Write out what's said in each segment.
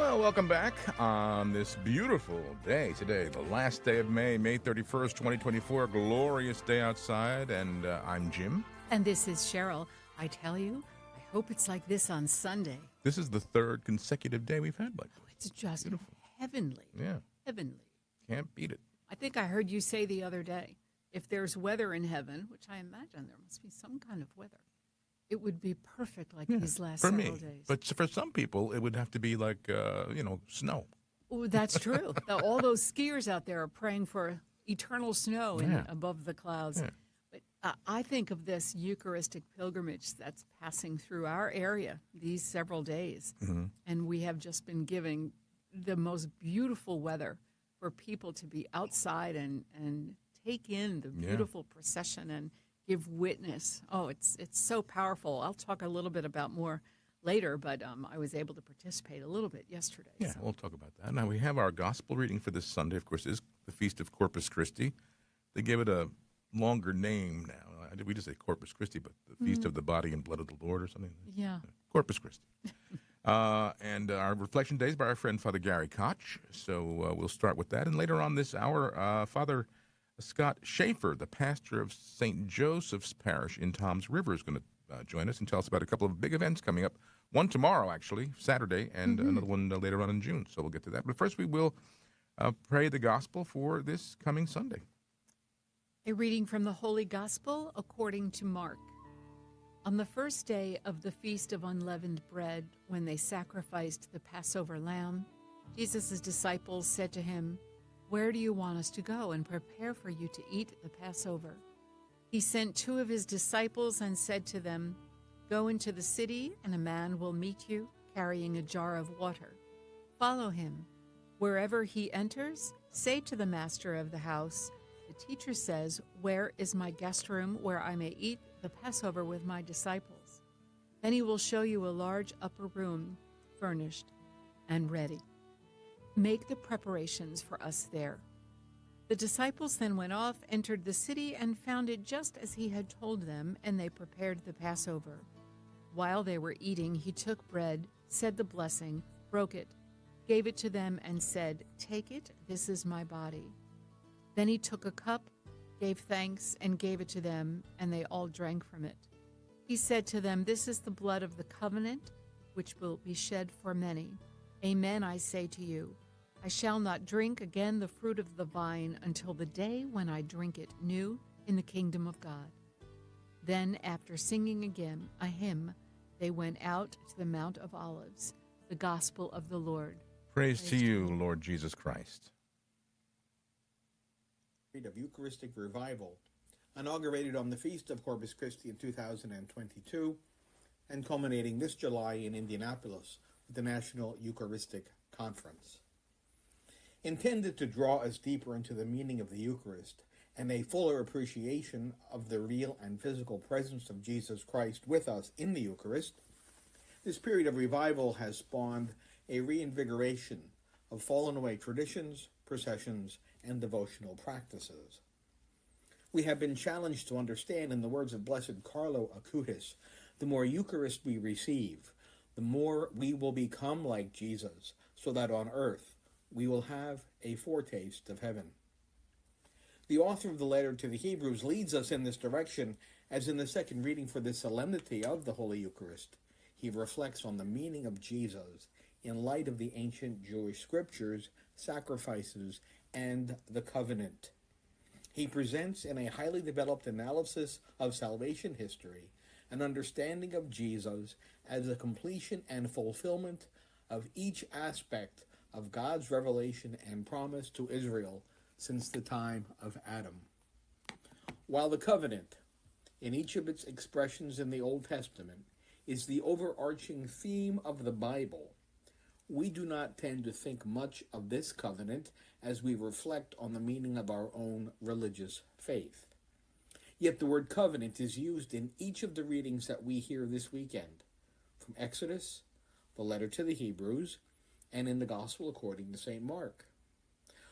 Well, welcome back on this beautiful day today, the last day of May, May 31st, 2024. Glorious day outside, and I'm Jim. And this is Cheryl. I tell you, I hope it's like this on Sunday. This is the third consecutive day we've had like this. It's just Beautiful. Heavenly. Yeah. Heavenly. Can't beat it. I think I heard you say the other day, if there's weather in heaven, which I imagine there must be some kind of weather, it would be perfect like these last for several me. days. But for some people, it would have to be like, snow. Oh, that's true. All those skiers out there are praying for eternal snow above the clouds. Yeah. But I think of this Eucharistic pilgrimage that's passing through our area these several days. Mm-hmm. And we have just been giving the most beautiful weather for people to be outside and take in the beautiful procession and give witness. Oh, it's so powerful. I'll talk a little bit about more later, but I was able to participate a little bit yesterday. Yeah, so. we'll talk about that. Now, we have our gospel reading for this Sunday, of course, is the Feast of Corpus Christi. They give it a longer name now. We just say Corpus Christi, but the Feast of the Body and Blood of the Lord or something. Yeah. Corpus Christi. And our reflection days by our friend Father Gary Koch. So we'll start with that. And later on this hour, Father Scott Shaffer, the pastor of St. Joseph's Parish in Toms River, is going to join us and tell us about a couple of big events coming up. One tomorrow, actually, Saturday, and another one later on in June. So we'll get to that. But first, we will pray the gospel for this coming Sunday. A reading from the Holy Gospel according to Mark. On the first day of the Feast of Unleavened Bread, when they sacrificed the Passover lamb, Jesus' disciples said to him, "Where do you want us to go and prepare for you to eat the Passover?" He sent two of his disciples and said to them, "Go into the city, and a man will meet you, carrying a jar of water. Follow him. Wherever he enters, say to the master of the house, 'The teacher says, where is my guest room where I may eat the Passover with my disciples?' Then he will show you a large upper room, furnished and ready. Make the preparations for us there." The disciples then went off, entered the city, and found it just as he had told them, and they prepared the Passover. While they were eating, he took bread, said the blessing, broke it, gave it to them, and said, "Take it, this is my body." Then he took a cup, gave thanks, and gave it to them, and they all drank from it. He said to them, "This is the blood of the covenant, which will be shed for many. Amen, I say to you, I shall not drink again the fruit of the vine until the day when I drink it new in the kingdom of God." Then, after singing again a hymn, they went out to the Mount of Olives, the gospel of the Lord. Praise to you, Lord Jesus Christ. Of Eucharistic Revival, inaugurated on the Feast of Corpus Christi in 2022, and culminating this July in Indianapolis with the National Eucharistic Conference. Intended to draw us deeper into the meaning of the Eucharist and a fuller appreciation of the real and physical presence of Jesus Christ with us in the Eucharist, this period of revival has spawned a reinvigoration of fallen away traditions, processions, and devotional practices. We have been challenged to understand, in the words of Blessed Carlo Acutis, the more Eucharist we receive, the more we will become like Jesus, so that on earth we will have a foretaste of heaven. The author of the letter to the Hebrews leads us in this direction, as in the second reading for the solemnity of the Holy Eucharist, he reflects on the meaning of Jesus in light of the ancient Jewish scriptures, sacrifices, and the covenant. He presents in a highly developed analysis of salvation history an understanding of Jesus as a completion and fulfillment of each aspect of God's revelation and promise to Israel since the time of Adam. While the covenant, in each of its expressions in the Old Testament, is the overarching theme of the Bible, we do not tend to think much of this covenant as we reflect on the meaning of our own religious faith. Yet the word covenant is used in each of the readings that we hear this weekend, from Exodus, the letter to the Hebrews, and in the Gospel according to St. Mark.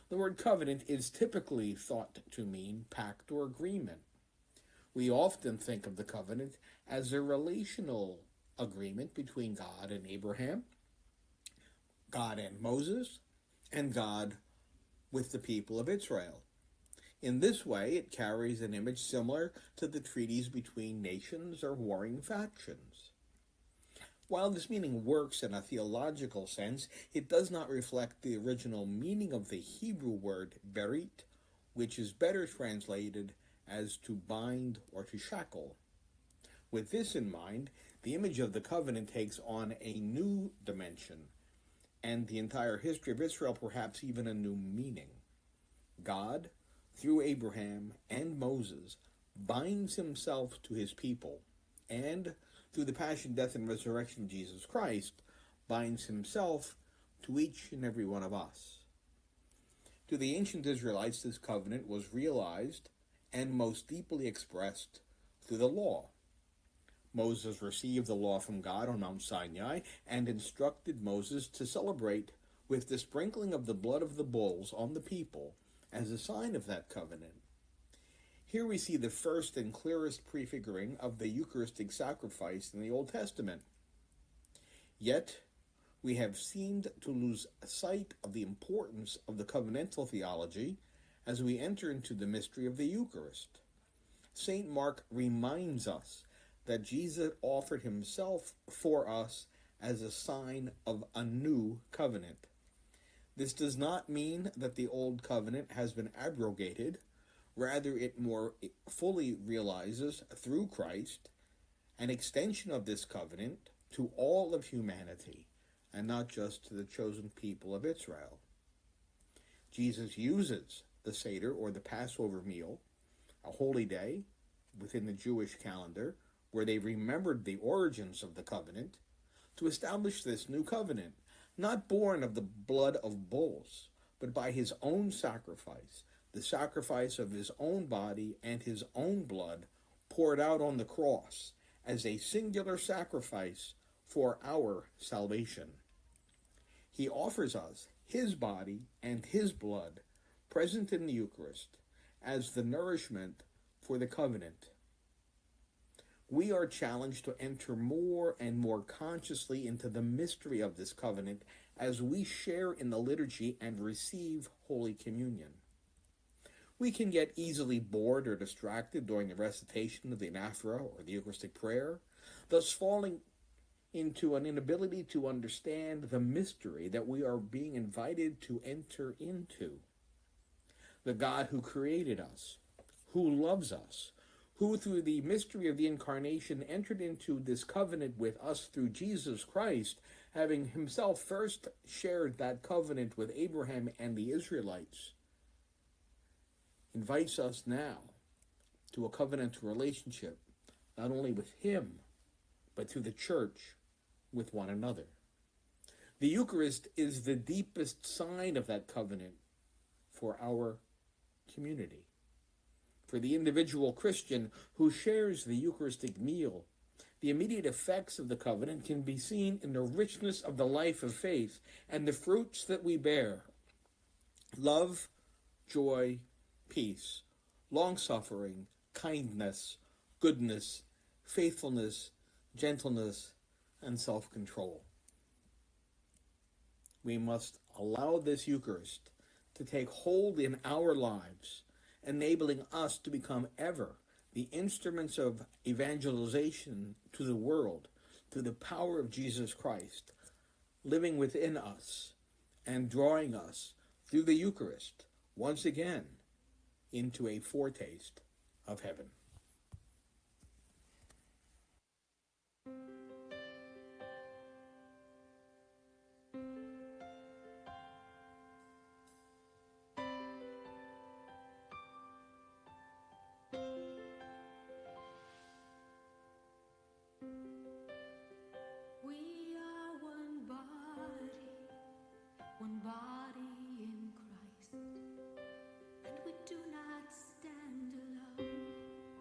The word covenant is typically thought to mean pact or agreement. We often think of the covenant as a relational agreement between God and Abraham, God and Moses, and God with the people of Israel. In this way, it carries an image similar to the treaties between nations or warring factions. While this meaning works in a theological sense, it does not reflect the original meaning of the Hebrew word berit, which is better translated as to bind or to shackle. With this in mind, the image of the covenant takes on a new dimension, and the entire history of Israel perhaps even a new meaning. God, through Abraham and Moses, binds himself to his people, and through the passion, death, and resurrection of Jesus Christ, binds himself to each and every one of us. To the ancient Israelites, this covenant was realized and most deeply expressed through the law. Moses received the law from God on Mount Sinai and instructed Moses to celebrate with the sprinkling of the blood of the bulls on the people as a sign of that covenant. Here we see the first and clearest prefiguring of the Eucharistic sacrifice in the Old Testament. Yet, we have seemed to lose sight of the importance of the covenantal theology as we enter into the mystery of the Eucharist. St. Mark reminds us that Jesus offered himself for us as a sign of a new covenant. This does not mean that the old covenant has been abrogated. Rather, it more fully realizes, through Christ, an extension of this covenant to all of humanity, and not just to the chosen people of Israel. Jesus uses the Seder, or the Passover meal, a holy day within the Jewish calendar, where they remembered the origins of the covenant, to establish this new covenant, not born of the blood of bulls, but by his own sacrifice, the sacrifice of his own body and his own blood poured out on the cross as a singular sacrifice for our salvation. He offers us his body and his blood present in the Eucharist as the nourishment for the covenant. We are challenged to enter more and more consciously into the mystery of this covenant as we share in the liturgy and receive Holy Communion. We can get easily bored or distracted during the recitation of the anaphora or the Eucharistic prayer, thus falling into an inability to understand the mystery that we are being invited to enter into. The God who created us, who loves us, who through the mystery of the Incarnation entered into this covenant with us through Jesus Christ, having himself first shared that covenant with Abraham and the Israelites, invites us now to a covenantal relationship, not only with him, but through the church with one another. The Eucharist is the deepest sign of that covenant for our community. For the individual Christian who shares the Eucharistic meal, the immediate effects of the covenant can be seen in the richness of the life of faith and the fruits that we bear: love, joy, peace, long-suffering, kindness, goodness, faithfulness, gentleness, and self-control. We must allow this Eucharist to take hold in our lives, enabling us to become ever the instruments of evangelization to the world through the power of Jesus Christ, living within us and drawing us through the Eucharist once again into a foretaste of heaven. We are one body in Christ, and we do not stand alone.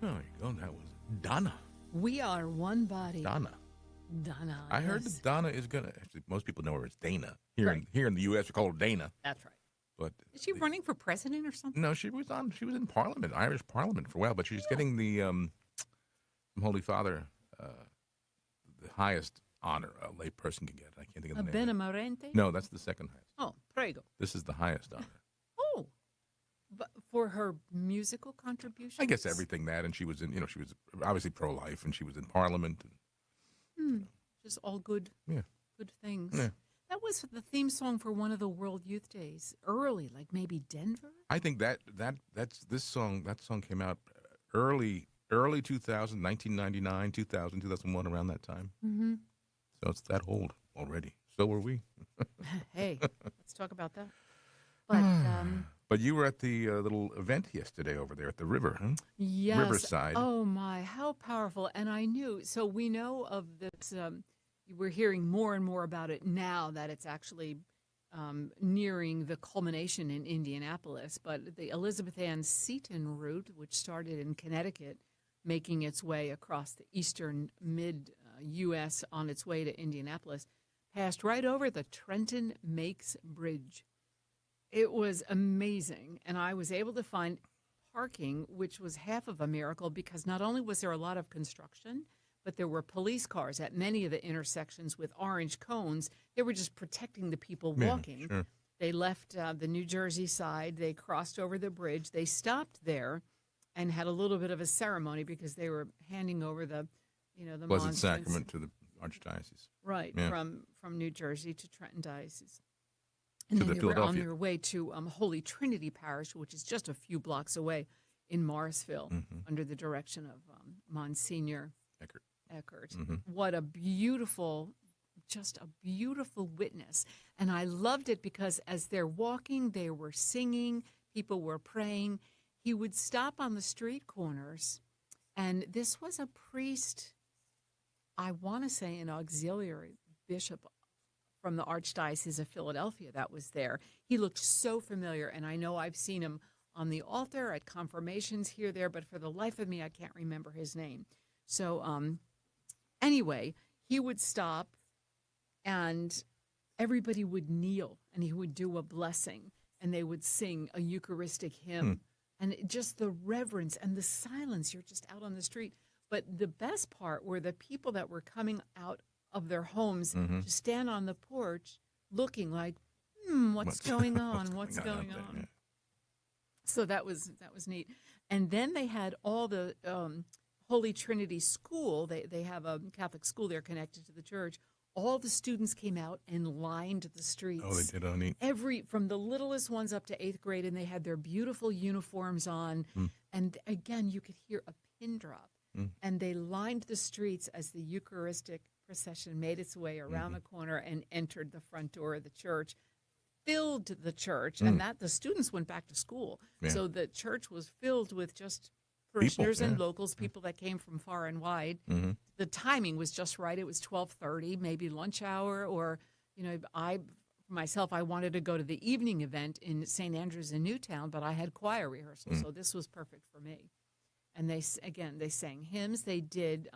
Oh, there you go. That was Donna. We are one body. Donna. Donna. I heard yes. that Donna is gonna. Actually, most people know her as Dana. Here Right. in the U.S., we call her Dana. That's right. But Is she running for president or something? no, she was on. She was in Parliament, Irish Parliament for a while. But she's getting the from Holy Father, the highest honor a lay person can get. I can't think of A the name. benemerente? No, that's the second highest. Oh, prego. This is the highest honor. Oh, but for her musical contributions? I guess everything that, and she was in. She was obviously pro-life, and she was in Parliament. Just all good, Yeah. good things. Yeah. That was the theme song for one of the World Youth Days. Early, like maybe Denver? I think that's this song. That song came out early 2000, 1999, 2000, 2001, around that time. Mm-hmm. So it's that old already. So were we. Hey, let's talk about that. But But you were at the little event yesterday over there at the river, huh? yes. Riverside. Oh my, how powerful! And I knew. So we know of this. We're hearing more and more about it now that it's actually nearing the culmination in Indianapolis. But the Elizabeth Ann Seton route, which started in Connecticut, making its way across the eastern mid-U.S. on its way to Indianapolis, passed right over the Trenton Makes Bridge. It was amazing, and I was able to find parking, which was half of a miracle because not only was there a lot of construction, but there were police cars at many of the intersections with orange cones. They were just protecting the people walking. Yeah, sure. They left the New Jersey side. They crossed over the bridge. They stopped there and had a little bit of a ceremony because they were handing over the Blessed monstrance. Sacrament to the Archdiocese. Right, Yeah. from New Jersey to Trenton Diocese. And To then the they were on Philadelphia. their way to Holy Trinity Parish, which is just a few blocks away in Morrisville, under the direction of Monsignor Eckert. What a beautiful, just a beautiful witness. And I loved it because as they're walking, they were singing, people were praying. He would stop on the street corners, and this was a priest, I want to say an auxiliary bishop from the Archdiocese of Philadelphia that was there. He looked so familiar, and I know I've seen him on the altar at confirmations here, there, but for the life of me, I can't remember his name. So anyway, he would stop, and everybody would kneel, and he would do a blessing, and they would sing a Eucharistic hymn. And just the reverence and the silence, you're just out on the street. But the best part were the people that were coming out of their homes to stand on the porch looking like, what's going on? What's going out there, on? yeah. So that was neat. And then they had all the Holy Trinity School. They have a Catholic school there connected to the church. All the students came out and lined the streets. Oh, they did. Oh, neat. From the littlest ones up to 8th grade, and they had their beautiful uniforms on. And again, you could hear a pin drop. And they lined the streets as the Eucharistic procession made its way around the corner and entered the front door of the church, filled the church, and that the students went back to school. Yeah. So the church was filled with just parishioners and yeah. locals, people that came from far and wide. The timing was just right. It was 12:30, maybe lunch hour, or I wanted to go to the evening event in St. Andrews in Newtown, but I had choir rehearsal, so this was perfect for me. And they sang hymns. They did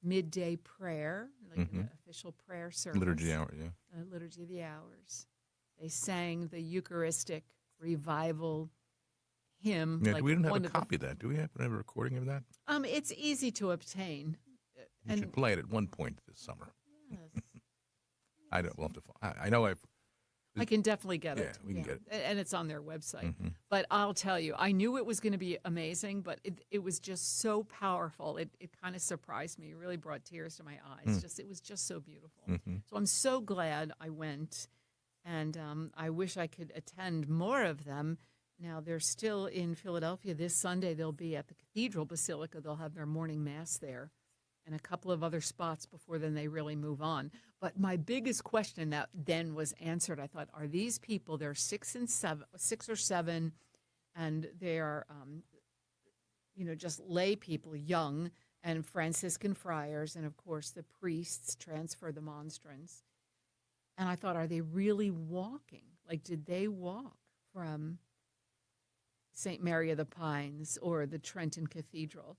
midday prayer, like an official prayer service. Liturgy hour, yeah. Liturgy of the Hours. They sang the Eucharistic revival hymn. Yeah, like we didn't have one a of the- copy of that. Do we have a recording of that? It's easy to obtain. We should play it at one point this summer. Yes. I don't. We'll have to. I know. I can definitely get it. Yeah, we can get it. And it's on their website. But I'll tell you, I knew it was going to be amazing, but it was just so powerful. It kind of surprised me. It really brought tears to my eyes. It was just so beautiful. So I'm so glad I went, and I wish I could attend more of them. Now, they're still in Philadelphia this Sunday. They'll be at the Cathedral Basilica. They'll have their morning mass there, and a couple of other spots before then they really move on. But my biggest question that then was answered, I thought, are these people, they're 6 or 7, and they are, just lay people, young, and Franciscan friars, and of course the priests transfer the monstrance. And I thought, are they really walking? Like, did they walk from St. Mary of the Pines or the Trenton Cathedral.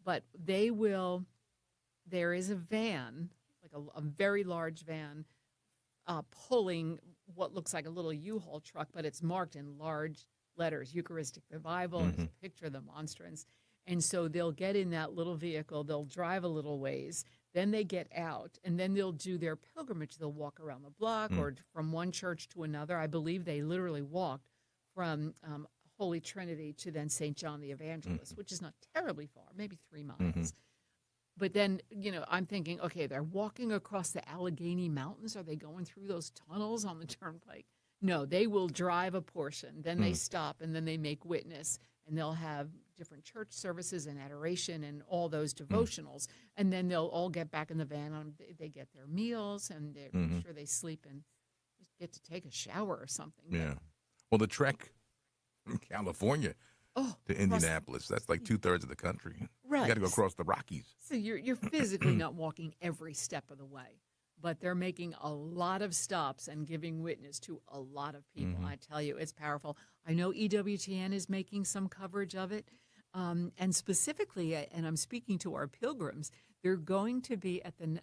But there is a van, like a very large van, pulling what looks like a little U-Haul truck, but it's marked in large letters, Eucharistic Revival, and there's a picture of the monstrance. And so they'll get in that little vehicle, they'll drive a little ways, then they get out, and then they'll do their pilgrimage. They'll walk around the block or from one church to another. I believe they literally walked from Holy Trinity to then St. John the Evangelist, which is not terribly far, maybe 3 miles. But then, I'm thinking, okay, they're walking across the Allegheny Mountains. Are they going through those tunnels on the turnpike? No, they will drive a portion. Then they stop, and then they make witness, and they'll have different church services and adoration and all those devotionals. And then they'll all get back in the van. And they get their meals, and I'm sure they sleep and get to take a shower or something. Yeah. Well, the trek from California to Indianapolis, that's like 2/3 of the country. Right. You got to go across the Rockies. So you're physically not walking every step of the way, but they're making a lot of stops and giving witness to a lot of people. I tell you, it's powerful. I know EWTN is making some coverage of it, and specifically, and I'm speaking to our pilgrims, they're going to be at the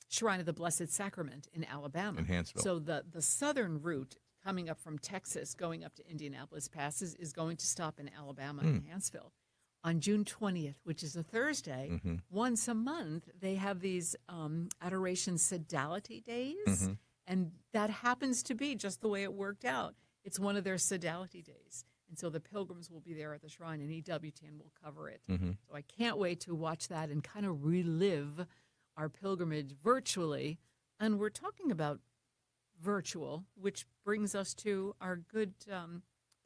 Shrine of the Blessed Sacrament in Alabama. In Hanceville. So the southern route coming up from Texas, going up to Indianapolis passes, is going to stop in Alabama in Hanceville. On June 20th, which is a Thursday, once a month, they have these Adoration Sodality Days, and that happens to be just the way it worked out. It's one of their Sodality Days, and so the pilgrims will be there at the shrine, and EWTN will cover it. So I can't wait to watch that and kind of relive our pilgrimage virtually, and we're talking about virtual, which brings us to our good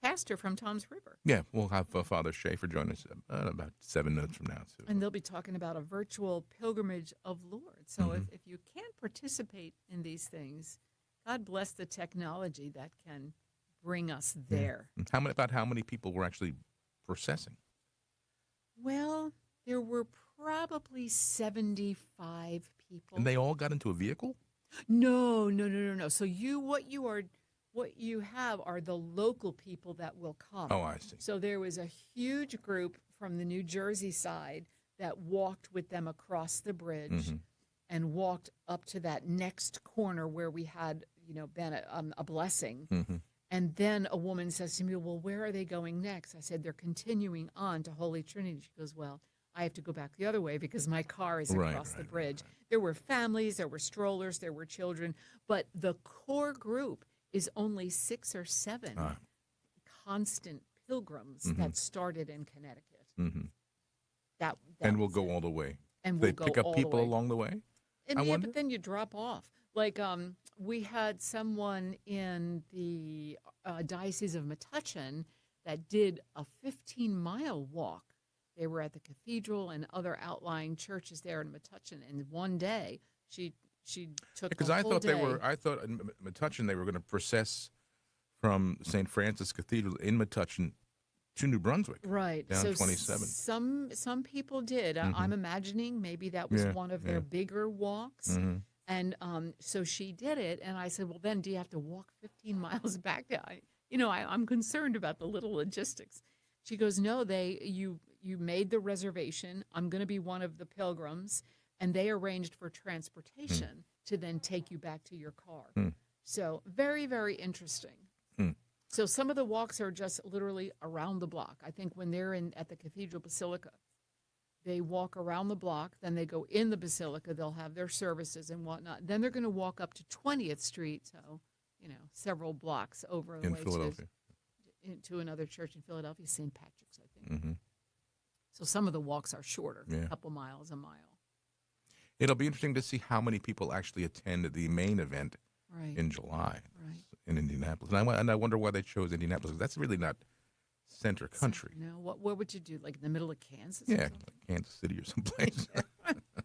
pastor from Tom's River. Yeah, we'll have Father Shaffer join us about 7 minutes from now. So. And they'll be talking about a virtual pilgrimage of Lord. So if you can't participate in these things, God bless the technology that can bring us there. How many people were actually processing? Well, there were probably 75 people. And they all got into a vehicle? No. So what you have are the local people that will come. Oh, I see. So there was a huge group from the New Jersey side that walked with them across the bridge and walked up to that next corner where we had, been a blessing. And then a woman says to me, well, where are they going next? I said, they're continuing on to Holy Trinity. She goes, well, I have to go back the other way because my car is across the bridge. There were families, there were strollers, there were children, but the core group is only 6 or 7 constant pilgrims that started in Connecticut. And we'll go all the way. And they we'll go pick up all people the way. along the way? And but then you drop off. Like we had someone in the Diocese of Metuchen that did a 15-mile walk. They were at the cathedral and other outlying churches there in Metuchen, and one day she took Because I thought in Metuchen they were going to process from St. Francis Cathedral in Metuchen to New Brunswick. Right. Down so 27. Some people did. I'm imagining maybe that was one of their bigger walks. And so she did it, and I said, well, then do you have to walk 15 miles back? I'm concerned about the little logistics. She goes, no, you made the reservation. I'm going to be one of the pilgrims, and they arranged for transportation to then take you back to your car. So very, very interesting. So some of the walks are just literally around the block. I think when they're at the Cathedral Basilica, they walk around the block, then they go in the Basilica, they'll have their services and whatnot. Then they're going to walk up to 20th Street, so, several blocks over In Philadelphia. To another church in Philadelphia, St. Patrick's, I think. So some of the walks are shorter, a couple miles, a mile. It'll be interesting to see how many people actually attend the main event in July in Indianapolis. And I wonder why they chose Indianapolis, because that's really not center country. No, what would you do, like in the middle of Kansas? Yeah, like Kansas City or someplace.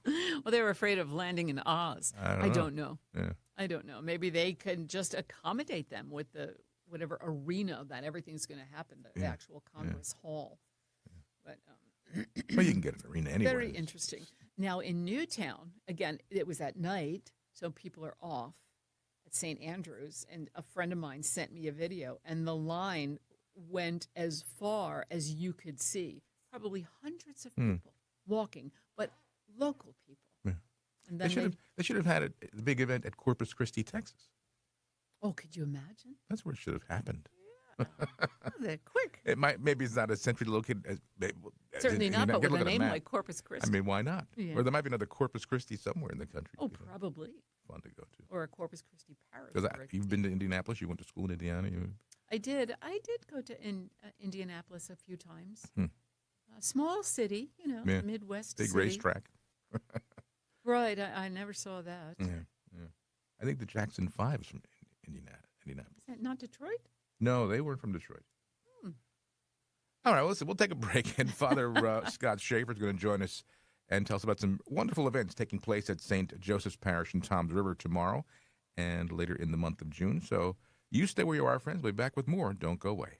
Well, they were afraid of landing in Oz. I don't know. Yeah. I don't know. Maybe they can just accommodate them with the whatever arena that everything's going to happen, the actual Congress Hall. But well, you can get an arena anywhere. Very interesting. Now in Newtown, again, it was at night, so people are off at St. Andrews, and a friend of mine sent me a video, and the line went as far as you could see. Probably hundreds of people walking, but local people. Yeah. And They then should have had a big event at Corpus Christi, Texas. oh, could you imagine? That's where it should have happened. Oh, they're quick. Maybe it's not as centrally located as Certainly not, but with a name map. like Corpus Christi. I mean, why not? Yeah. Or there might be another Corpus Christi somewhere in the country. Oh, probably. Fun to go to. Or a Corpus Christi Parish. Because or a you've been to Indianapolis. You went to school in Indiana. I did. I did go to Indianapolis a few times. Hmm. A small city, Yeah. Midwest Big city. racetrack. Right. I never saw that. Yeah. I think the Jackson 5 is from Indianapolis. Is that not Detroit? No, they weren't from Detroit. All right, listen, we'll take a break, and Father Scott Shaffer is going to join us and tell us about some wonderful events taking place at St. Joseph's Parish in Toms River tomorrow and later in the month of June. So you stay where you are, friends. We'll be back with more. Don't go away.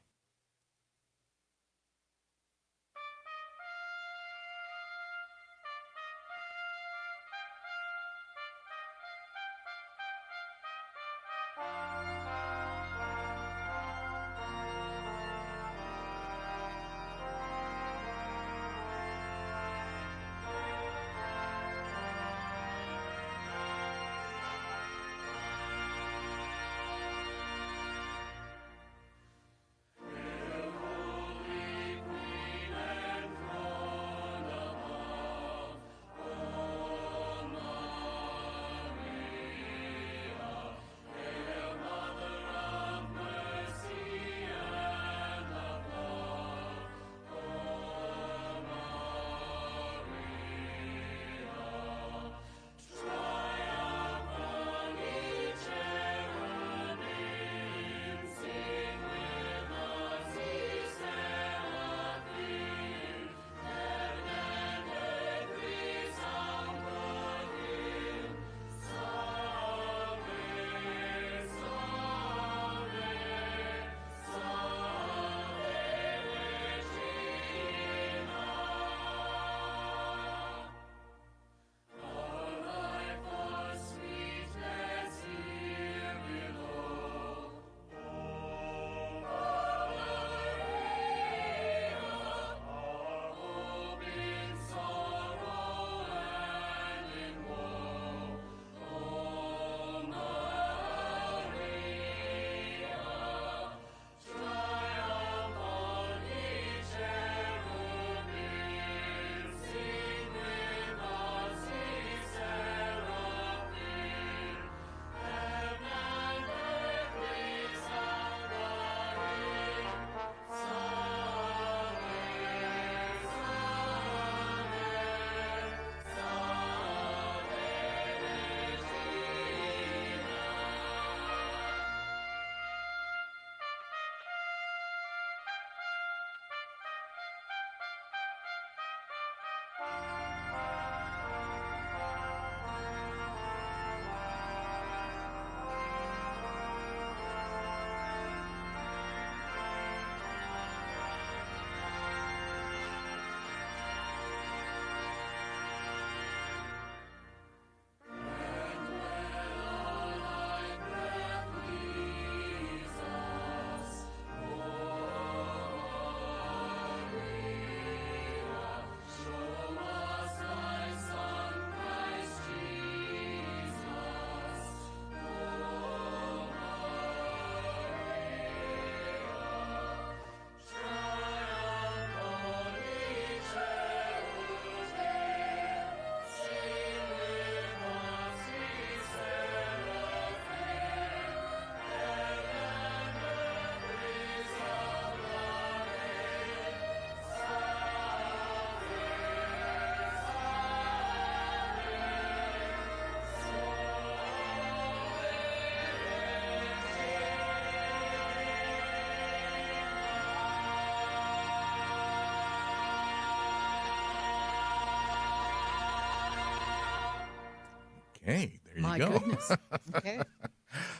Okay, there you My go. goodness. Okay.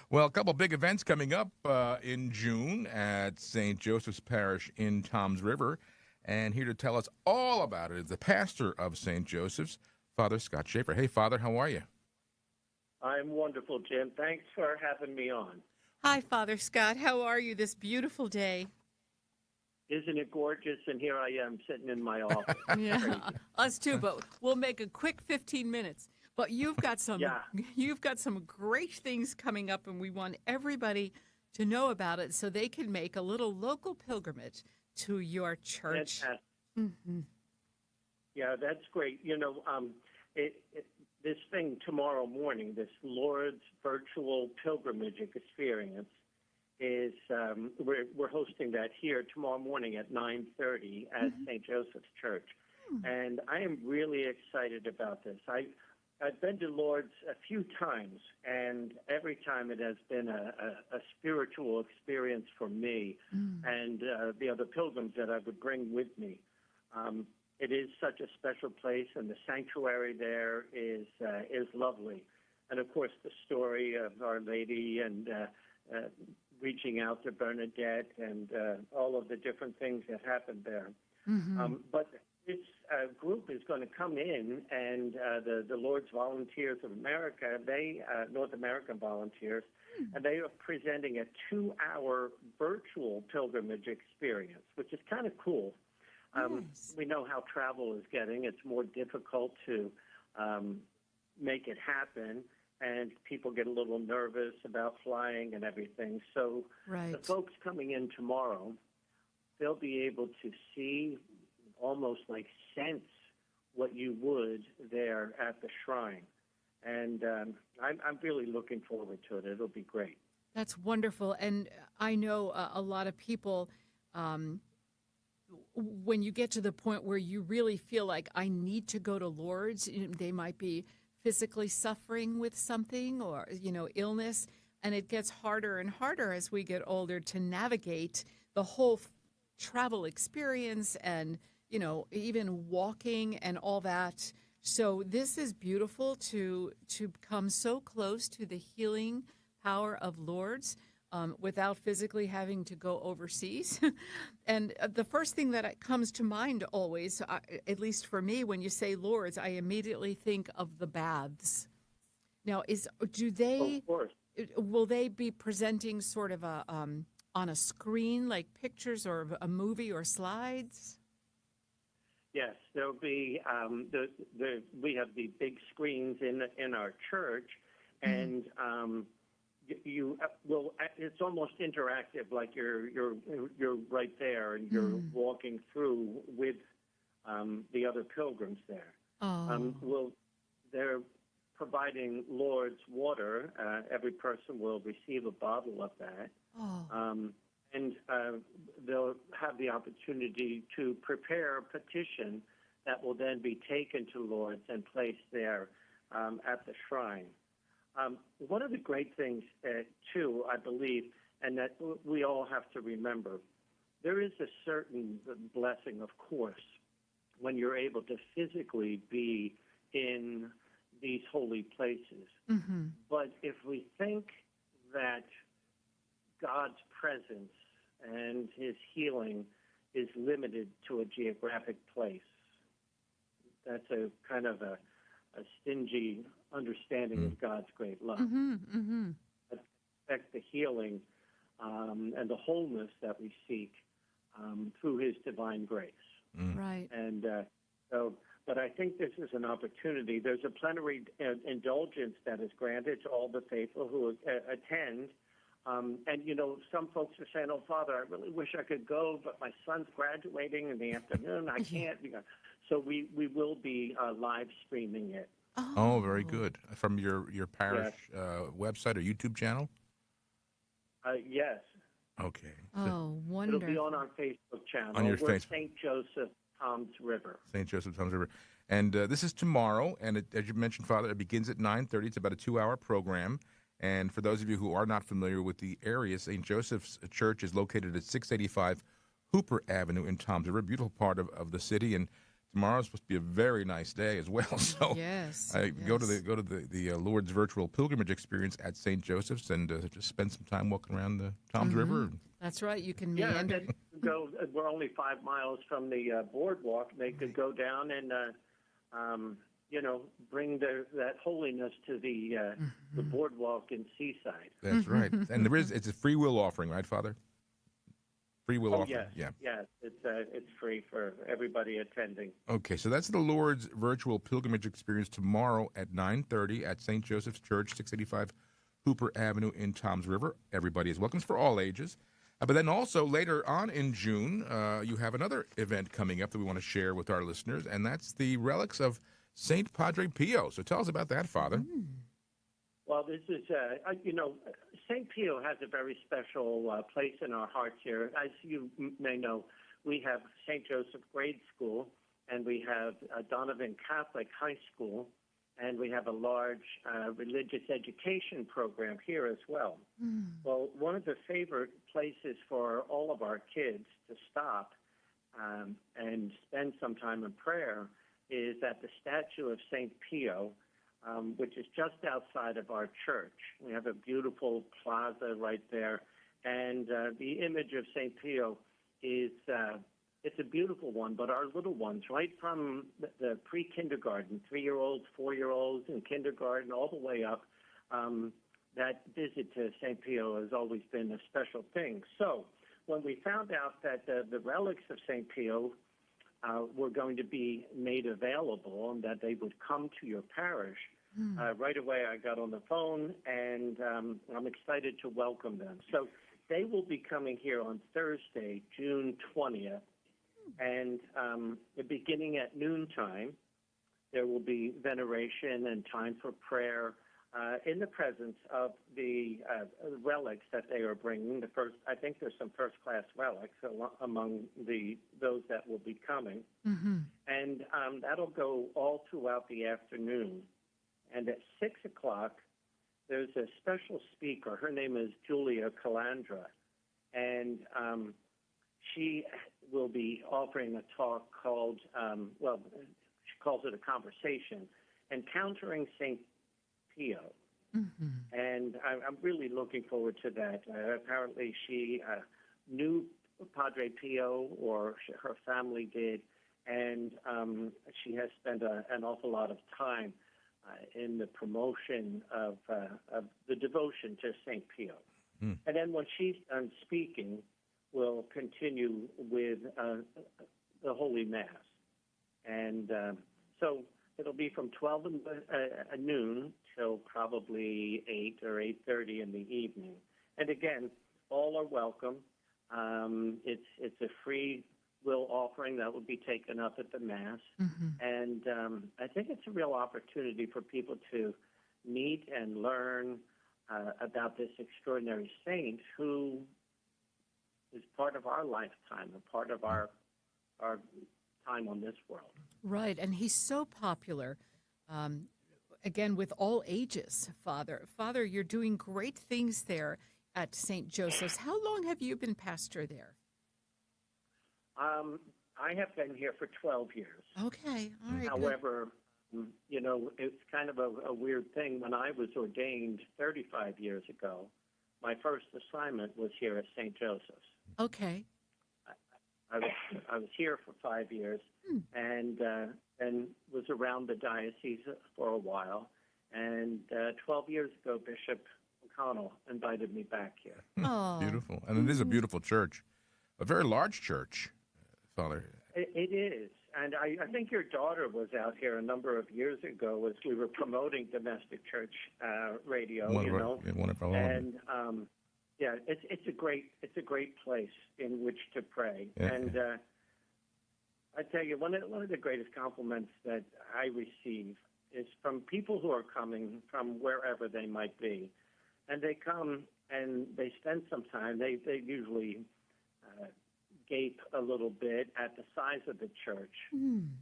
Well, a couple big events coming up in June at St. Joseph's Parish in Toms River. And here to tell us all about it is the pastor of St. Joseph's, Father Scott Shaffer. Hey, Father, how are you? I'm wonderful, Jim. Thanks for having me on. Hi, Father Scott. How are you this beautiful day? Isn't it gorgeous? And here I am sitting in my office. Yeah, us too. But we'll make a quick 15 minutes. But you've got some, Yeah. you've got some great things coming up, and we want everybody to know about it so they can make a little local pilgrimage to your church. Fantastic. Mm-hmm. Yeah, that's great. This thing tomorrow morning, this Lord's virtual pilgrimage experience, is we're hosting that here tomorrow morning at 9:30 at St. Joseph's Church, and I am really excited about this. I've been to Lourdes a few times, and every time it has been a spiritual experience for me and the other pilgrims that I would bring with me. It is such a special place, and the sanctuary there is lovely. And, of course, the story of Our Lady and reaching out to Bernadette and all of the different things that happened there. But this group is going to come in, and the Lord's Volunteers of America, North American volunteers, and they are presenting a 2-hour virtual pilgrimage experience, which is kind of cool. Nice. We know how travel is getting. It's more difficult to make it happen, and people get a little nervous about flying and everything. So Right. the folks coming in tomorrow, they'll be able to see, almost like sense what you would there at the shrine. And I'm really looking forward to it. It'll be great. That's wonderful. And I know a lot of people, when you get to the point where you really feel like I need to go to Lourdes, they might be physically suffering with something or, illness. And it gets harder and harder as we get older to navigate the whole travel experience and, even walking and all that. So this is beautiful to come so close to the healing power of Lourdes without physically having to go overseas. And the first thing that comes to mind always, at least for me, when you say Lourdes, I immediately think of the baths. Now, Of course. will they be presenting sort of on a screen, like pictures or a movie or slides? Yes, there'll be we have the big screens in our church, and you will. It's almost interactive, like you're right there and you're walking through with the other pilgrims there. They're providing Lourdes water. Every person will receive a bottle of that. And they'll have the opportunity to prepare a petition that will then be taken to Lourdes and placed there at the shrine. One of the great things, too, I believe, and that we all have to remember, there is a certain blessing, of course, when you're able to physically be in these holy places. But if we think that God's presence and his healing is limited to a geographic place, that's a kind of a stingy understanding of God's great love. Expect the healing and the wholeness that we seek through his divine grace. Right. And but I think this is an opportunity. There's a plenary indulgence that is granted to all the faithful who attend. And, some folks are saying, oh, Father, I really wish I could go, but my son's graduating in the afternoon. I can't. So we will be live streaming it. Oh, very good. From your parish website or YouTube channel? Yes. Okay. Oh, wonderful. It'll be on our Facebook channel. On your We're Facebook. St. Joseph, Tom's River. St. Joseph, Tom's River. And this is tomorrow, and as you mentioned, Father, it begins at 9:30. It's about a 2-hour program. And for those of you who are not familiar with the area, St. Joseph's Church is located at 685 Hooper Avenue in Tom's River, beautiful part of the city. And tomorrow's supposed to be a very nice day as well. So Yes. go to the Lourdes virtual pilgrimage experience at St. Joseph's and just spend some time walking around the Tom's River. That's right. You can Yeah, meander. and we're only 5 miles from the boardwalk. They could go down and bring that holiness to the boardwalk in Seaside. That's right. And it's a free will offering, right, Father? Free will offering. Yes, yes. It's free for everybody attending. Okay, so that's the Lord's virtual pilgrimage experience tomorrow at 9:30 at St. Joseph's Church, 685 Hooper Avenue in Toms River. Everybody is welcome. It's for all ages. But then also later on in June, you have another event coming up that we want to share with our listeners, and that's the relics of St. Padre Pio. So tell us about that, Father. Well, this is, St. Pio has a very special place in our hearts here. As you may know, we have St. Joseph Grade School, and we have Donovan Catholic High School, and we have a large religious education program here as well. Well, one of the favorite places for all of our kids to stop and spend some time in prayer is at the statue of St. Pio, which is just outside of our church. We have a beautiful plaza right there, and the image of St. Pio is it's a beautiful one, but our little ones, right from the pre-kindergarten, 3-year-olds, 4-year-olds in kindergarten, all the way up, that visit to St. Pio has always been a special thing. So when we found out that the relics of St. Pio were going to be made available and that they would come to your parish, right away I got on the phone, and I'm excited to welcome them. So they will be coming here on Thursday, June 20th, and beginning at noontime, there will be veneration and time for prayer in the presence of the relics that they are bringing. I think there's some first-class relics among those that will be coming, and that'll go all throughout the afternoon. And at 6 o'clock, there's a special speaker. Her name is Julia Calandra, and she will be offering a talk called, she calls it a conversation, Encountering St. Pio. And I'm really looking forward to that. Apparently she knew Padre Pio, or her family did, and she has spent an awful lot of time in the promotion of the devotion to St. Pio. And then when she's done speaking, we'll continue with the Holy Mass. And so it'll be from 12 at noon till probably 8 or 8:30 in the evening. And again, all are welcome. It's a free will offering that will be taken up at the Mass. And I think it's a real opportunity for people to meet and learn about this extraordinary saint who is part of our lifetime, a part of our time on this world. Right, and he's so popular, again, with all ages, Father. Father, you're doing great things there at St. Joseph's. How long have you been pastor there? I have been here for 12 years. Okay, all right. However, it's kind of a weird thing. When I was ordained 35 years ago, my first assignment was here at St. Joseph's. Okay. I was here for 5 years, and was around the diocese for a while. And 12 years ago, Bishop McConnell invited me back here. Beautiful. And it is a beautiful church, a very large church, Father. It is. And I think your daughter was out here a number of years ago as we were promoting domestic church radio, One of our and it's a great place in which to pray. Yeah. And I tell you, one of the greatest compliments that I receive is from people who are coming from wherever they might be, and they come and they spend some time. They usually gape a little bit at the size of the church,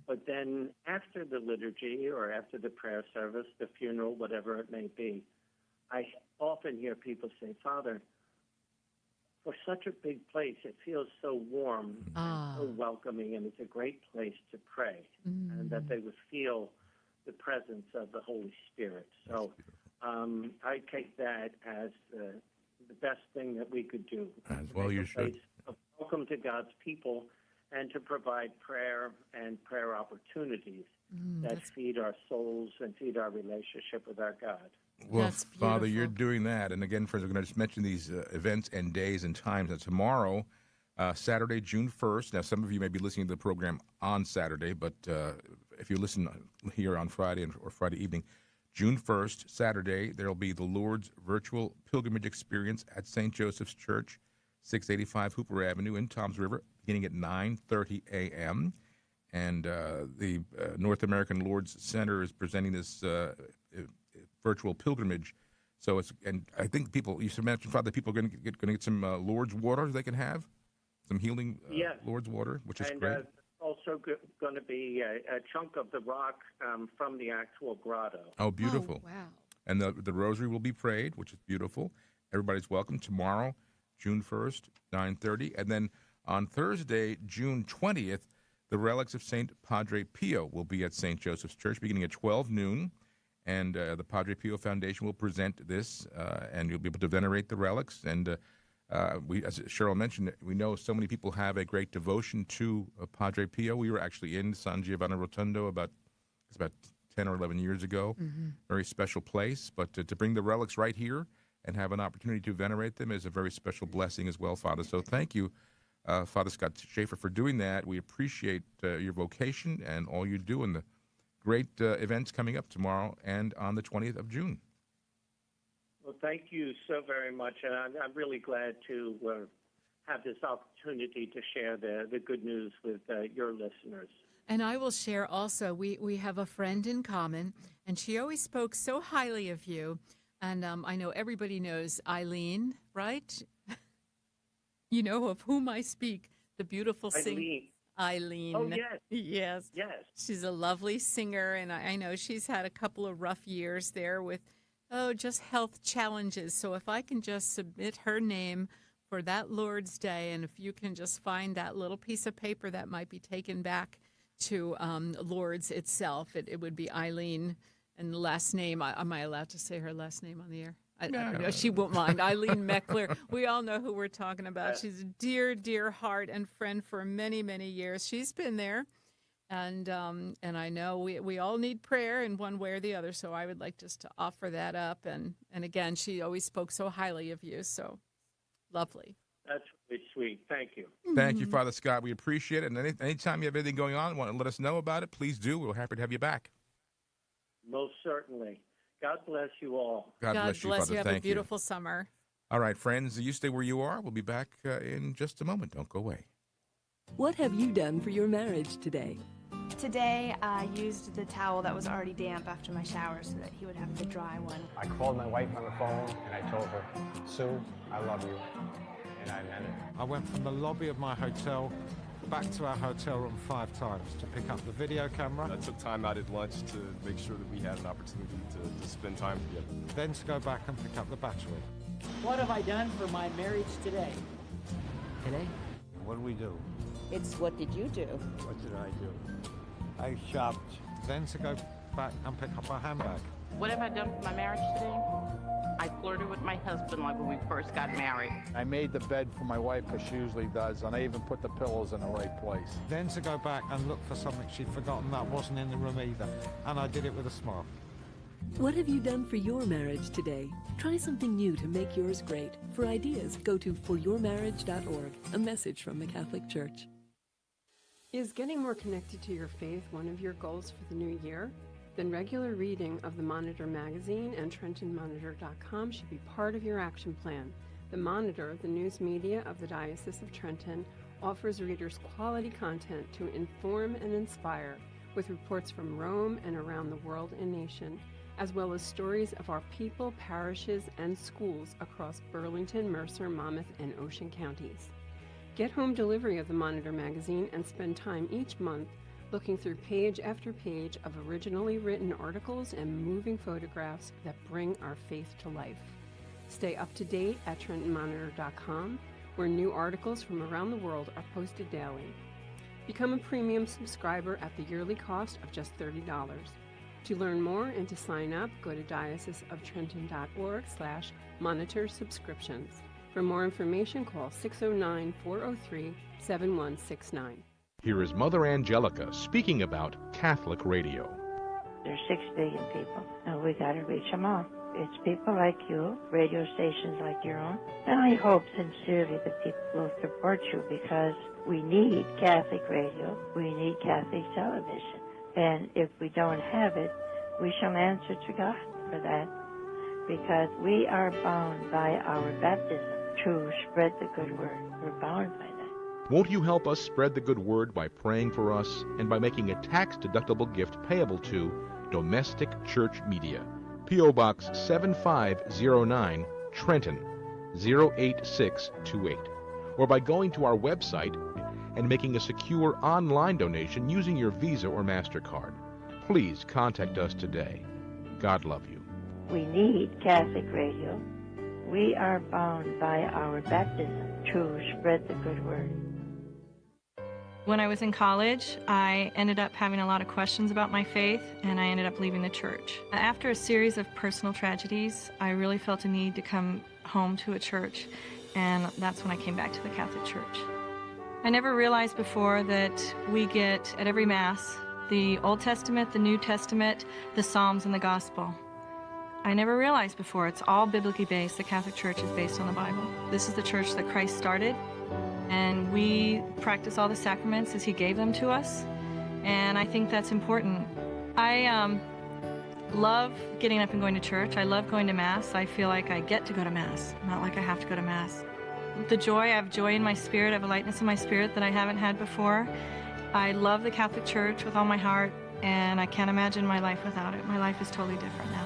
but then after the liturgy or after the prayer service, the funeral, whatever it may be, I often hear people say, Father, for such a big place, it feels so warm and so welcoming, and it's a great place to pray, and that they would feel the presence of the Holy Spirit. So I take that as the best thing that we could do. As well you should. Welcome to God's people, and to provide prayer and prayer opportunities that feed our souls and feed our relationship with our God. Well, That's Father, beautiful. you're doing that. And again, friends, we're going to just mention these events and days and times. And tomorrow, Saturday, June 1st. Now, some of you may be listening to the program on Saturday, but if you listen here on Friday or Friday evening, June 1st, Saturday, there will be the Lord's Virtual Pilgrimage Experience at St. Joseph's Church, 685 Hooper Avenue in Toms River, beginning at 9:30 a.m. And the North American Lord's Center is presenting this virtual pilgrimage. So it's, and I think people, you mentioned, Father, people are going to get some Lord's water they can have, some healing Yes. Lord's water, which is And great. also going to be a chunk of the rock from the actual grotto. Oh, beautiful. Oh, wow. And the rosary will be prayed, which is beautiful. Everybody's welcome tomorrow, June 1st, 9:30. And then on Thursday, June 20th, the relics of St. Padre Pio will be at St. Joseph's Church beginning at 12 noon. And the Padre Pio Foundation will present this, and you'll be able to venerate the relics. And we, as Cheryl mentioned, we know so many people have a great devotion to Padre Pio. We were actually in San Giovanni Rotondo about 10 or 11 years ago. Very special place. But to bring the relics right here and have an opportunity to venerate them is a very special blessing as well, Father. So thank you, Father Scott Shaffer, for doing that. We appreciate your vocation and all you do in the great events coming up tomorrow and on the 20th of June. Well, thank you so very much, and I'm really glad to have this opportunity to share the good news with your listeners. And I will share also, we have a friend in common, and she always spoke so highly of you. And I know everybody knows Eileen, right? You know of whom I speak, the beautiful singer. Eileen. Oh, yes. Yes. Yes. She's a lovely singer, and I know she's had a couple of rough years there with, just health challenges. So if I can just submit her name for that Lord's Day, and if you can just find that little piece of paper that might be taken back to Lourdes itself, it would be Eileen. And the last name, am I allowed to say her last name on the air? I don't know. She won't mind. Eileen Meckler. We all know who we're talking about. She's a dear, dear heart and friend for many, many years. She's been there. And I know we all need prayer in one way or the other. So I would like just to offer that up. And again, she always spoke so highly of you. So lovely. That's really sweet. Thank you. Thank you, Father Scott. We appreciate it. And anytime you have anything going on, want to let us know about it, please do. We're happy to have you back. Most certainly. God bless you all. God bless you, Father. Have Thank a beautiful summer. All right, friends, you stay where you are. We'll be back in just a moment. Don't go away. What have you done for your marriage today? Today, I used the towel that was already damp after my shower so that he would have the dry one. I called my wife on the phone and I told her, Sue, I love you. And I meant it. I went from the lobby of my hotel back to our hotel room 5 times to pick up the video camera. I took time out at lunch to make sure that we had an opportunity to spend time together. Then to go back and pick up the battery. What have I done for my marriage today? Today? What do we do? It's what did you do? What did I do? I shopped. Then to go back and pick up our handbag. What have I done for my marriage today? I flirted with my husband like when we first got married. I made the bed for my wife, because she usually does, and I even put the pillows in the right place. Then to go back and look for something she'd forgotten that wasn't in the room either. And I did it with a smile. What have you done for your marriage today? Try something new to make yours great. For ideas, go to foryourmarriage.org, a message from the Catholic Church. Is getting more connected to your faith one of your goals for the new year? Then regular reading of the Monitor magazine and TrentonMonitor.com should be part of your action plan. The Monitor, the news media of the Diocese of Trenton, offers readers quality content to inform and inspire, with reports from Rome and around the world and nation, as well as stories of our people, parishes, and schools across Burlington, Mercer, Monmouth, and Ocean counties. Get home delivery of the Monitor magazine and spend time each month looking through page after page of originally written articles and moving photographs that bring our faith to life. Stay up to date at TrentonMonitor.com, where new articles from around the world are posted daily. Become a premium subscriber at the yearly cost of just $30. To learn more and to sign up, go to dioceseoftrenton.org/monitor subscriptions. For more information, call 609-403-7169. Here is Mother Angelica speaking about Catholic radio. There's 6 billion people, and we got to reach them all. It's people like you, radio stations like your own, and I hope sincerely that people will support you because we need Catholic radio, we need Catholic television, and if we don't have it, we shall answer to God for that because we are bound by our baptism to spread the good word. We're bound by that. Won't you help us spread the good word by praying for us and by making a tax-deductible gift payable to Domestic Church Media, P.O. Box 7509, Trenton 08628, or by going to our website and making a secure online donation using your Visa or MasterCard. Please contact us today. God love you. We need Catholic radio. We are bound by our baptism to spread the good word. When I was in college, I ended up having a lot of questions about my faith, and I ended up leaving the church. After a series of personal tragedies, I really felt a need to come home to a church, and that's when I came back to the Catholic Church. I never realized before that we get, at every Mass, the Old Testament, the New Testament, the Psalms, and the Gospel. I never realized before it's all biblically based. The Catholic Church is based on the Bible. This is the church that Christ started, and we practice all the sacraments as he gave them to us, and I think that's important. I love getting up and going to church. I love going to Mass. I feel like I get to go to Mass, not like I have to go to Mass. The joy, I have joy in my spirit, I have a lightness in my spirit that I haven't had before. I love the Catholic Church with all my heart, and I can't imagine my life without it. My life is totally different now.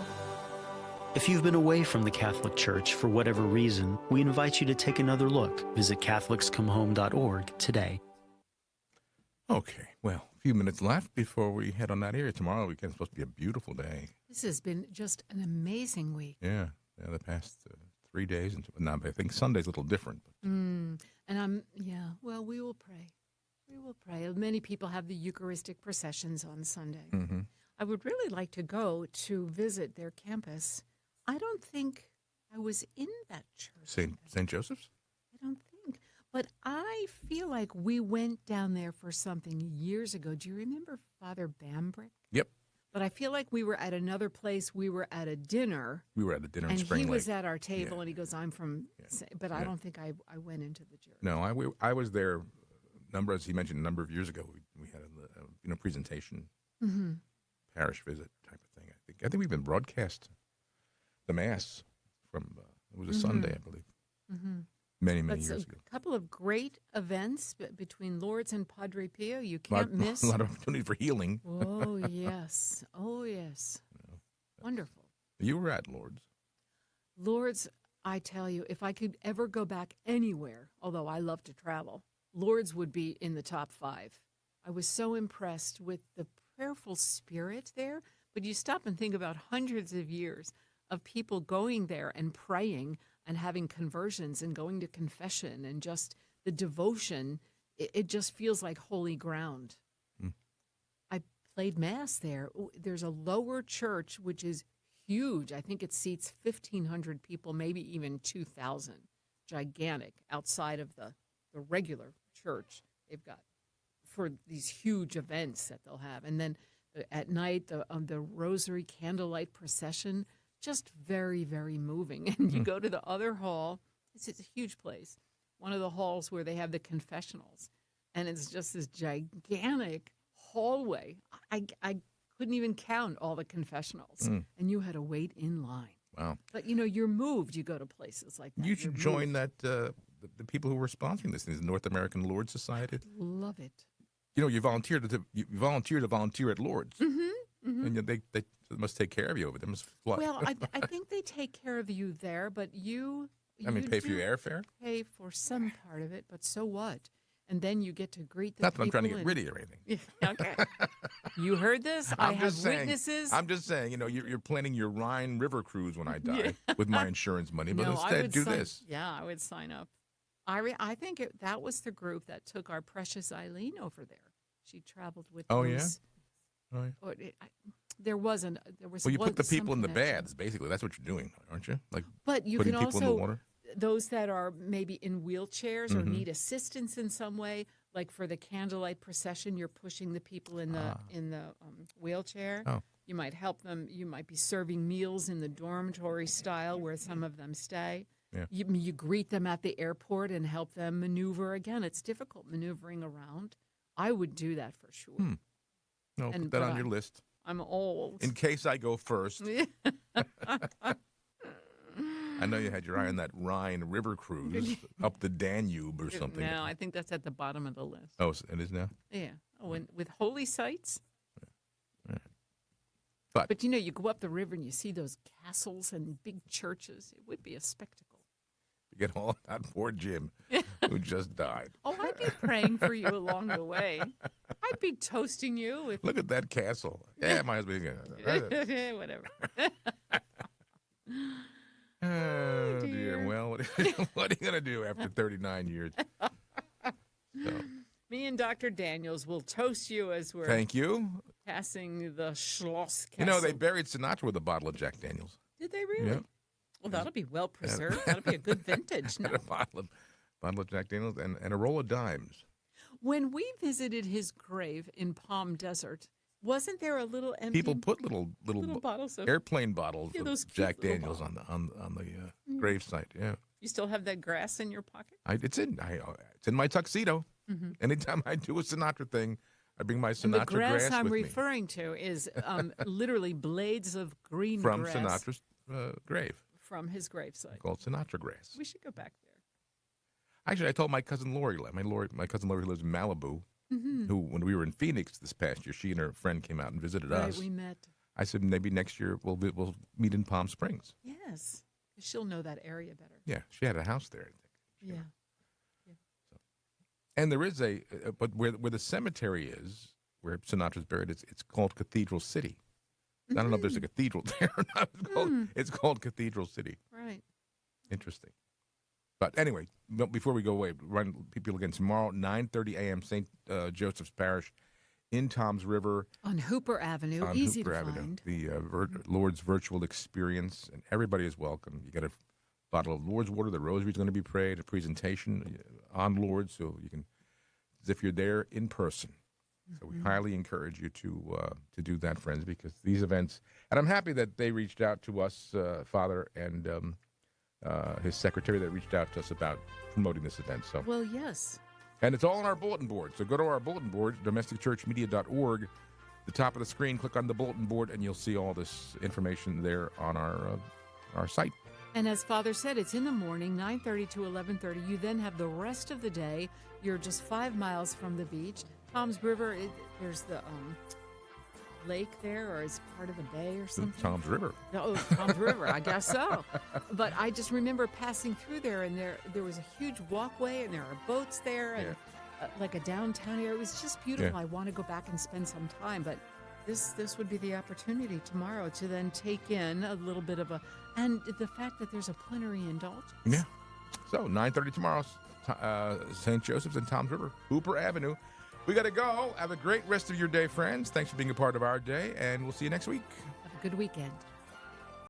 If you've been away from the Catholic Church for whatever reason, we invite you to take another look. Visit CatholicsComeHome.org today. Okay, well, a few minutes left before we head on that area. Tomorrow weekend is supposed to be a beautiful day. This has been just an amazing week. Yeah, the past 3 days. Now, I think Sunday's a little different. And well, we will pray. We will pray. Many people have the Eucharistic processions on Sunday. Mm-hmm. I would really like to go to visit their campus. I don't think I was in that church. St. Joseph's? I don't think. But I feel like we went down there for something years ago. Do you remember Father Bambrick? Yep. But I feel like we were at another place. We were at a dinner. We were at a dinner in and Spring Lake. he was at our table, and he goes, I'm from, but I Yeah. don't think I went into the church. No, I was there, as he mentioned, a number of years ago. We had a presentation, Mm-hmm. parish visit type of thing. I think we've been broadcast the Mass from, it was a Sunday, I believe, many years ago. A couple of great events between Lourdes and Padre Pio. You can't miss. A lot of opportunity for healing. Oh, yes. Oh, yes. Wonderful. You were at Lourdes. Lourdes, I tell you, if I could ever go back anywhere, although I love to travel, Lourdes would be in the top 5. I was so impressed with the prayerful spirit there. But you stop and think about hundreds of years of people going there and praying and having conversions and going to confession and just the devotion. It just feels like holy ground. I played Mass there. There's a lower church, which is huge. I think it seats 1,500 people, maybe even 2,000. Gigantic outside of the regular church they've got for these huge events that they'll have. And then at night, the Rosary Candlelight Procession, just very, very moving. And you go to the other hall. It's a huge place. One of the halls where they have the confessionals. And it's just this gigantic hallway. I couldn't even count all the confessionals. And you had to wait in line. Wow. But, you're moved. You go to places like that. You should join that, the people who were sponsoring this, the North American Lourdes Society. Love it. You volunteer to volunteer at Lourdes. And they must take care of you over there. Well, I think they take care of you there, but you pay for your airfare? Pay for some part of it, but so what? And then you get to greet the Not people. that I'm trying to get rid of you or anything. Okay. You heard this? I have witnesses. I'm just saying, you're planning your Rhine River cruise when I die with my insurance money, but instead do this. Yeah, I would sign up. I think that was the group that took our precious Eileen over there. She traveled with Oh, those. Yeah? Oh, yeah. There was Well, you put the people in the baths, basically. That's what you're doing, aren't you? Like but you putting can people also, in the water? those that are maybe in wheelchairs or need assistance in some way, Like for the candlelight procession, you're pushing the people in the wheelchair. Oh. You might help them. You might be serving meals in the dormitory style where some of them stay. Yeah. You greet them at the airport and help them maneuver. Again, it's difficult maneuvering around. I would do that for sure. No, And- put that but on your list. I'm old. In case I go first. I know you had your eye on that Rhine River cruise up the Danube or something. No, I think that's at the bottom of the list. Oh, it is now? Yeah. Oh, and with holy sites. But you know, you go up the river and you see those castles and big churches. It would be a spectacle. you get all that poor Jim who just died. Oh, I'd be praying for you along the way. I'd be toasting you. If Look at that castle. Yeah, my husband. Whatever. Oh, dear. Well, what are you going to do after 39 years? So, Me and Dr. Daniels will toast you as we're thank you. passing the Schloss Castle. You know, they buried Sinatra with a bottle of Jack Daniels. Did they really? Yeah. Well, that'll be well preserved. That'll be a good vintage. And No? a bottle of Jack Daniels and a roll of dimes. When we visited his grave in Palm Desert, wasn't there a little empty? People put little bottles of airplane bottles Yeah, of those cute Jack little Daniels on the gravesite. Yeah, You still have that grass in your pocket? it's in my tuxedo. Mhm. Anytime I do a Sinatra thing, I bring my And Sinatra the grass I'm with me referring to is literally blades of green from grass Sinatra's grave, from his gravesite. called Sinatra grass. We should go back there. Actually, I told my cousin Lori. My cousin Lori lives in Malibu. Mhm. Who, when we were in Phoenix this past year, she and her friend came out and visited Right, us. we met. I said maybe next year we'll meet in Palm Springs. Yes, 'cause she'll know that area better. Yeah, she had a house there, I think. Yeah. And there is but where the cemetery is, where Sinatra's buried, it's called Cathedral City. I don't know if there's a cathedral there or not. It's called Cathedral City. Right. Interesting. But anyway, before we go away, run people again tomorrow, 9:30 a.m. St. Joseph's Parish in Toms River. On Hooper Avenue, On easy Hooper to Avenue. find. The Lord's virtual experience, and everybody is welcome. You get a bottle of Lord's water. The rosary is going to be prayed. A presentation on Lord's, so you can, as if you're there in person. So we highly encourage you to do that, friends, because these events. And I'm happy that they reached out to us, Father, and his secretary that reached out to us about promoting this event. So. Well, yes. And it's all on our bulletin board. So go to our bulletin board, domesticchurchmedia.org. The top of the screen, click on the bulletin board, and you'll see all this information there on our site. And as Father said, it's in the morning, 9:30 to 11:30. You then have the rest of the day. You're just 5 miles from the beach. Toms River, there's the lake there, or is part of the bay or something? Toms River. Oh, Toms River, I guess so. But I just remember passing through there, and there was a huge walkway, and there are boats there, and like a downtown area. It was just beautiful. Yeah. I want to go back and spend some time, but this would be the opportunity tomorrow to then take in a little bit of and the fact that there's a plenary indulgence. Yeah. So 9:30 tomorrow, St. Joseph's and Toms River, Hooper Avenue. We got to go. Have a great rest of your day, friends. Thanks for being a part of our day, and we'll see you next week. Have a good weekend.